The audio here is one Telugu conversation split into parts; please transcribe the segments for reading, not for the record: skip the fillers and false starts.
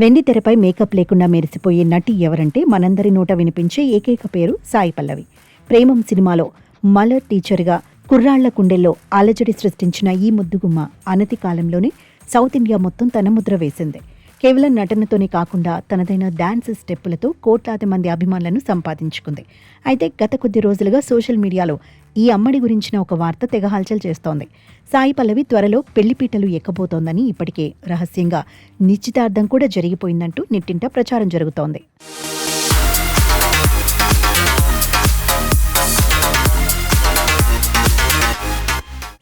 వెండి తెరపై మేకప్ లేకుండా మెరిసిపోయే నటి ఎవరంటే మనందరి నోట వినిపించే ఏకైక పేరు సాయి పల్లవి. ప్రేమం సినిమాలో మలర్ టీచర్గా కుర్రాళ్ల కుండెల్లో అలజడి సృష్టించిన ఈ ముద్దుగుమ్మ అనతి కాలంలోనే సౌత్ ఇండియా మొత్తం తన ముద్ర వేసింది. కేవలం నటనతోనే కాకుండా తనదైన డాన్స్ స్టెప్పులతో కోట్లాది మంది అభిమానులను సంపాదించుకుంది. అయితే గత కొద్ది రోజులుగా సోషల్ మీడియాలో ఈ అమ్మడి గురించిన ఒక వార్త తెగ హల్చల్ చేస్తోంది. సాయి పల్లవి త్వరలో పెళ్లిపీటలు ఎక్కబోతోందని, ఇప్పటికే రహస్యంగా నిశ్చితార్థం కూడా జరిగిపోయిందంటూ నెట్టింట ప్రచారం జరుగుతోంది.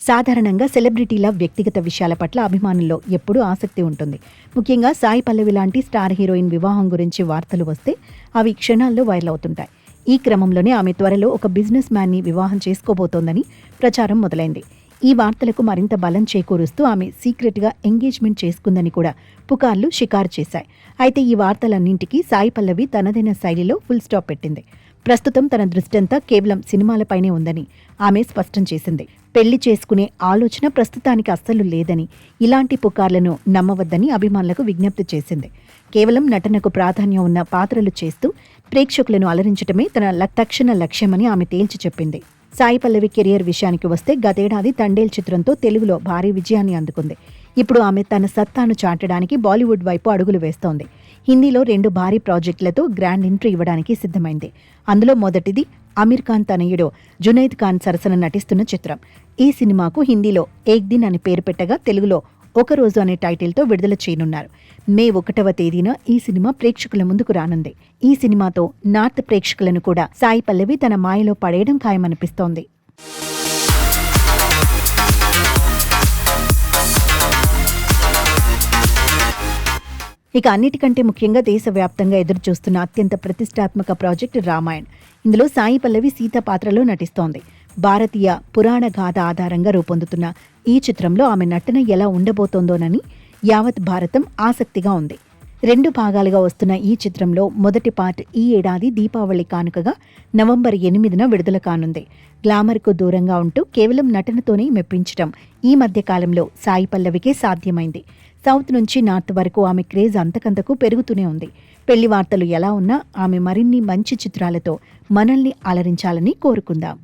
సాధారణంగా సెలబ్రిటీల వ్యక్తిగత విషయాల పట్ల అభిమానుల్లో ఎప్పుడూ ఆసక్తి ఉంటుంది. ముఖ్యంగా సాయి పల్లవి లాంటి స్టార్ హీరోయిన్ వివాహం గురించి వార్తలు వస్తే అవి క్షణాల్లో వైరల్ అవుతుంటాయి. ఈ క్రమంలోనే ఆమె త్వరలో ఒక బిజినెస్ మ్యాన్ని వివాహం చేసుకోబోతోందని ప్రచారం మొదలైంది. ఈ వార్తలకు మరింత బలం చేకూరుస్తూ ఆమె సీక్రెట్గా ఎంగేజ్మెంట్ చేసుకుందని కూడా పుకార్లు షికారు చేశాయి. అయితే ఈ వార్తలన్నింటికీ సాయి పల్లవి తనదైన శైలిలో ఫుల్ స్టాప్ పెట్టింది. ప్రస్తుతం తన దృష్టంతా కేవలం సినిమాలపైనే ఉందని ఆమె స్పష్టం చేసింది. పెళ్లి చేసుకునే ఆలోచన ప్రస్తుతానికి అస్సలు లేదని, ఇలాంటి పుకార్లను నమ్మవద్దని అభిమానులకు విజ్ఞప్తి చేసింది. కేవలం నటనకు ప్రాధాన్యం ఉన్న పాత్రలు చేస్తూ ప్రేక్షకులను అలరించడమే తన తక్షణ లక్ష్యమని ఆమె తేల్చి చెప్పింది. సాయి పల్లవి కెరియర్ విషయానికి వస్తే గతేడాది తండేల్ చిత్రంతో తెలుగులో భారీ విజయాన్ని అందుకుంది. ఇప్పుడు ఆమె తన సత్తాను చాటడానికి బాలీవుడ్ వైపు అడుగులు వేస్తోంది. హిందీలో 2 భారీ ప్రాజెక్టులతో గ్రాండ్ ఎంట్రీ ఇవ్వడానికి సిద్ధమైంది. అందులో మొదటిది అమీర్ ఖాన్ తనయుడు జునైద్ ఖాన్ సరసన నటిస్తున్న చిత్రం. ఈ సినిమాకు హిందీలో ఏక్ దిన్ అని పేరు పెట్టగా తెలుగులో ఒక రోజు అనే టైటిల్తో విడుదల చేయనున్నారు. మే 1వ తేదీన ఈ సినిమా ప్రేక్షకుల ముందుకు రానుంది. ఈ సినిమాతో నార్త్ ప్రేక్షకులను కూడా సాయి పల్లవి తన మాయలో పడేయడం ఖాయమనిపిస్తోంది. ఇక అన్నిటికంటే ముఖ్యంగా దేశవ్యాప్తంగా ఎదురుచూస్తున్న అత్యంత ప్రతిష్టాత్మక ప్రాజెక్టు రామాయణ్. ఇందులో సాయి పల్లవి సీత పాత్రలో నటిస్తోంది. భారతీయ పురాణ గాథ ఆధారంగా రూపొందుతున్న ఈ చిత్రంలో ఆమె నటన ఎలా ఉండబోతోందోనని యావత్ భారతం ఆసక్తిగా ఉంది. 2 భాగాలుగా వస్తున్న ఈ చిత్రంలో మొదటి పార్ట్ ఈ ఏడాది దీపావళి కానుకగా నవంబర్ 8న విడుదల కానుంది. గ్లామర్కు దూరంగా ఉంటూ కేవలం నటనతోనే మెప్పించడం ఈ మధ్య కాలంలో సాయి పల్లవికే సాధ్యమైంది. సౌత్ నుంచి నార్త్ వరకు ఆమె క్రేజ్ అంతకంతకు పెరుగుతూనే ఉంది. పెళ్లి వార్తలు ఎలా ఉన్నా ఆమె మరిన్ని మంచి చిత్రాలతో మనల్ని అలరించాలని కోరుకుందాం.